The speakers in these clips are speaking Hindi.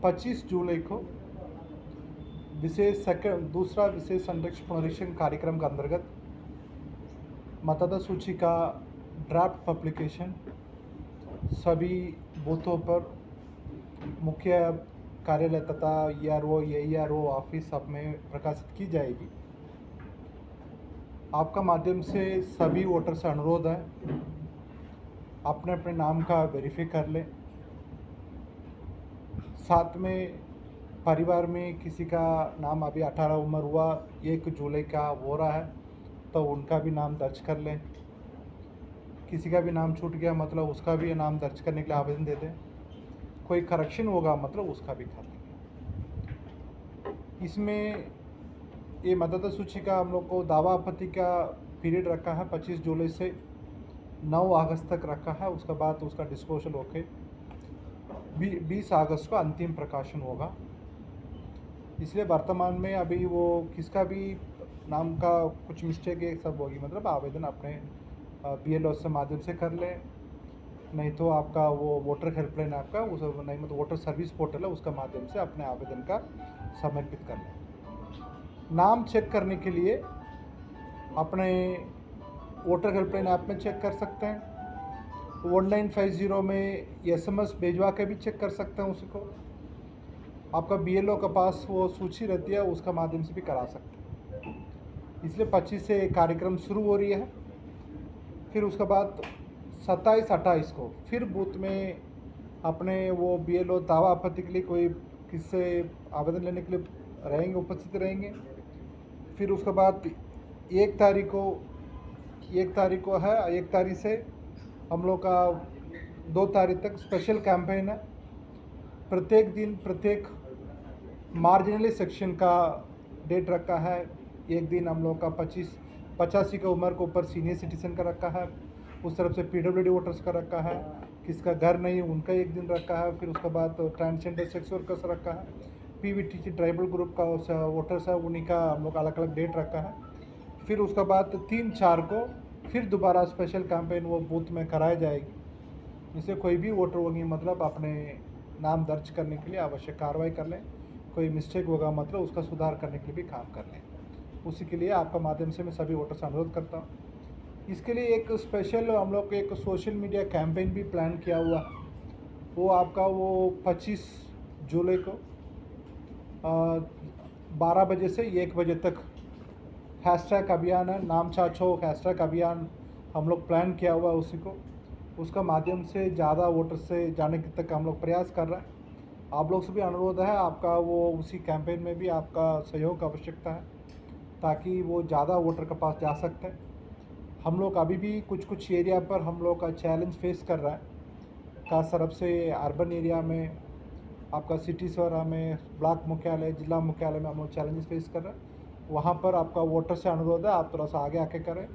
25 जुलाई को दूसरा विशेष पुनरीक्षण कार्यक्रम के अंतर्गत मतदाता सूची का ड्राफ्ट पब्लिकेशन सभी बूथों पर मुख्य कार्यालय तथा ERO AERO ऑफिस सब में प्रकाशित की जाएगी। आपका माध्यम से सभी वोटर से अनुरोध है, अपने अपने नाम का वेरीफाई कर लें। साथ में परिवार में किसी का नाम अभी 18 उम्र हुआ, 1 जुलाई का हो रहा है, तो उनका भी नाम दर्ज कर लें। किसी का भी नाम छूट गया मतलब उसका भी नाम दर्ज करने के लिए आवेदन दे दें। कोई करेक्शन होगा मतलब उसका भी कर देंगे। इसमें ये मतदाता सूची का हम लोग को दावा आपत्ति का पीरियड रखा है 25 जुलाई से 9 अगस्त तक रखा है। उसके बाद उसका डिस्पोजल होके 20 अगस्त को अंतिम प्रकाशन होगा। इसलिए वर्तमान में अभी वो किसका भी नाम का कुछ मिस्टेक है सब होगी मतलब आवेदन अपने BLO से माध्यम से कर लें, नहीं तो आपका वो वोटर हेल्पलाइन आपका उस नहीं मतलब वोटर सर्विस पोर्टल है उसका माध्यम से अपने आवेदन का समर्पित कर लें। नाम चेक करने के लिए अपने वोटर हेल्पलाइन ऐप में चेक कर सकते हैं। 1950 में SMS भेजवा के भी चेक कर सकते हैं। उसको आपका BLO के पास वो सूची रहती है, उसका माध्यम से भी करा सकते हैं। इसलिए 25 से कार्यक्रम शुरू हो रही है। फिर उसके बाद 27-28 को फिर बूथ में अपने वो BLO दावा आपत्ति के लिए कोई किससे आवेदन लेने के लिए रहेंगे, उपस्थित रहेंगे। फिर उसके बाद 1 तारीख से हम लोग का 2 तारीख तक स्पेशल कैंपेन है। प्रत्येक दिन प्रत्येक मार्जिनली सेक्शन का डेट रखा है। एक दिन हम लोग का 85 की उम्र के ऊपर सीनियर सिटीजन का रखा है, उस तरफ से PWD वोटर्स का रखा है, किसका घर नहीं उनका एक दिन रखा है। फिर उसके बाद ट्रांसजेंडर सेक्स वर्कर्स रखा है, PVTC ट्राइबल ग्रुप का वोटर्स है उन्हीं का हम लोग अलग अलग डेट रखा है। फिर उसके बाद 3-4 को फिर दोबारा स्पेशल कैंपेन वो बूथ में कराई जाएगी। इससे कोई भी वोटर होंगे मतलब अपने नाम दर्ज करने के लिए आवश्यक कार्रवाई कर लें। कोई मिस्टेक होगा मतलब उसका सुधार करने के लिए भी काम कर लें। उसी के लिए आपका माध्यम से मैं सभी वोटर से अनुरोध करता हूँ। इसके लिए एक स्पेशल हम लोग एक सोशल मीडिया कैंपेन भी प्लान किया हुआ है। वो आपका वो 25 जुलाई को 12 बजे से 1 बजे तक हैशटैग अभियान है, नाम चाचो हैशटैग अभियान हम लोग प्लान किया हुआ है। उसी को उसका माध्यम से ज़्यादा वोटर से जाने तक हम लोग प्रयास कर रहे हैं। आप लोग से भी अनुरोध है, आपका वो उसी कैंपेन में भी आपका सहयोग की आवश्यकता है ताकि वो ज़्यादा वोटर के पास जा सकते हैं। हम लोग अभी भी कुछ एरिया पर हम लोग का चैलेंज फेस कर रहा है। खास तरफ से अर्बन एरिया में आपका सिटीज़ वगैरह में ब्लॉक मुख्यालय जिला मुख्यालय में हम लोग चैलेंजेस फेस कर रहे हैं। वहाँ पर आपका वोटर से अनुरोध है आप थोड़ा सा आगे आके करें।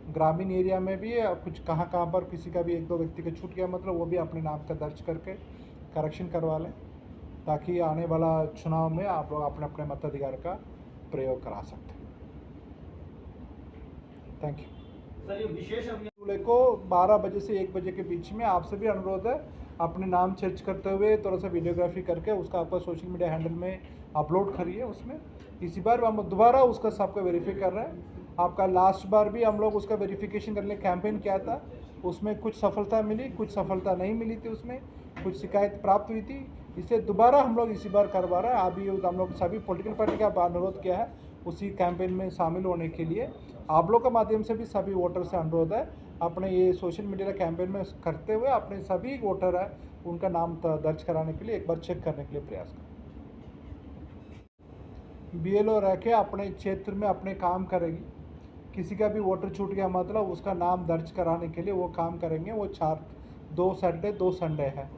ग्रामीण एरिया में भी कुछ कहाँ पर किसी का भी 1-2 व्यक्ति का छूट गया मतलब वो भी अपने नाम का दर्ज करके करेक्शन करवा लें ताकि आने वाला चुनाव में आप लोग अपने अपने मताधिकार का प्रयोग करा सकते हैं। Thank you. सर ये विशेष जुलाई को 12 बजे से 1 बजे के बीच में आपसे भी अनुरोध है अपने नाम सर्च करते हुए थोड़ा सा वीडियोग्राफी करके उसका आपका सोशल मीडिया हैंडल में अपलोड करिए। उसमें इसी बार हम दोबारा उसका सबका वेरीफाई कर रहे हैं। आपका लास्ट बार भी हम लोग उसका वेरिफिकेशन करने कैंपेन किया था, उसमें कुछ सफलता मिली कुछ सफलता नहीं मिली थी, उसमें कुछ शिकायत प्राप्त हुई थी। इसलिए दोबारा हम लोग इसी बार करवा रहे हैं। अभी हम लोग सभी पॉलिटिकल पार्टी का अनुरोध किया है उसी कैंपेन में शामिल होने के लिए। आप लोग के माध्यम से भी सभी वोटर से अनुरोध है अपने ये सोशल मीडिया कैंपेन में करते हुए अपने सभी वोटर है उनका नाम दर्ज कराने के लिए एक बार चेक करने के लिए प्रयास करें। BLO रह के अपने क्षेत्र में अपने काम करेगी। किसी का भी वोटर छूट गया मतलब उसका नाम दर्ज कराने के लिए वो काम करेंगे। वो 2 सैटरडे 2 संडे है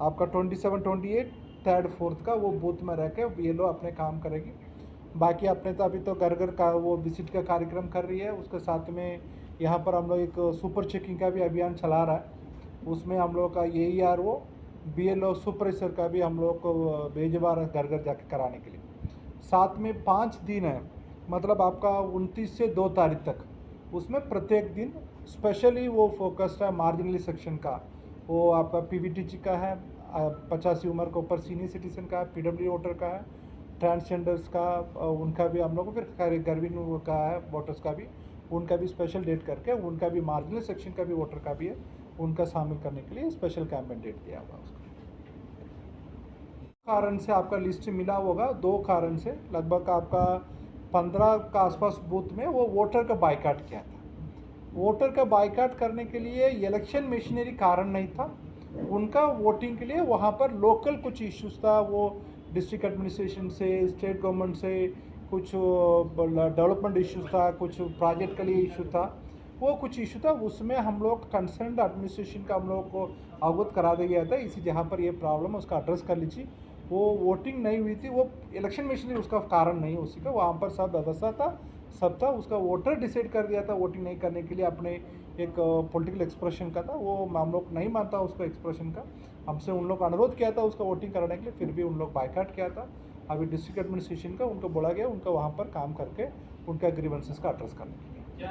आपका 27, 28, 3, 4 का वो बूथ में रह के BLO अपने काम करेगी। बाकी अपने तो अभी तो घर का वो विजिट का कार्यक्रम कर रही है। उसके साथ में यहाँ पर हम लोग एक सुपर चेकिंग का भी अभियान चला रहा है। उसमें हम लोग का AERO BLO सुपरवाइजर का भी हम लोग को भेजवा रहे घर जाके कराने के लिए। साथ में 5 दिन है मतलब आपका 29 से 2 तारीख तक, उसमें प्रत्येक दिन स्पेशली वो फोकस्ड है मार्जिनली सेक्शन का। वो आपका PVTC का है, 85 उम्र के ऊपर सीनियर सिटीजन का है, PWD वोटर का है, ट्रांसजेंडर्स का उनका भी हम लोग को, फिर गर्भिणी का है वोटर्स का भी, उनका भी स्पेशल डेट करके, उनका भी मार्जिनल सेक्शन का भी वोटर का भी है, उनका शामिल करने के लिए स्पेशल कैंपेन डेट दिया हुआ उसका। कारण से आपका लिस्ट मिला होगा, 2 कारण से लगभग आपका 15 का आसपास बूथ में वो वोटर का बाइकाट किया था। वोटर का बाइकाट करने के लिए इलेक्शन मशीनरी कारण नहीं था, उनका वोटिंग के लिए वहाँ पर लोकल कुछ इश्यूज था, वो डिस्ट्रिक्ट एडमिनिस्ट्रेशन से, स्टेट गवर्नमेंट से कुछ डेवलपमेंट इश्यूज था, कुछ प्रोजेक्ट के लिए इशू था, वो कुछ इशू था, उसमें हम लोग कंसर्न एडमिनिस्ट्रेशन का हम लोग को अवगत करा दिया गया था, इसी जहाँ पर ये प्रॉब्लम है उसका एड्रेस कर लीजिए। वो वोटिंग नहीं हुई थी, वो इलेक्शन मशीनरी उसका कारण नहीं, उसी का वहाँ पर सब व्यवस्था था, सब था, उसका वोटर डिसाइड कर दिया था वोटिंग नहीं करने के लिए, अपने एक पॉलिटिकल एक्सप्रेशन का था, वो हम लोग नहीं मानता उसको एक्सप्रेशन का, हमसे उन लोग अनुरोध किया था उसका वोटिंग कराने के लिए, फिर भी उन लोग बाइकाट किया था। अभी डिस्ट्रिक्ट एडमिनिस्ट्रेशन का उनको बोला गया, उनका वहाँ पर काम करके उनका ग्रीवेंसेस का एड्रेस करने के लिए।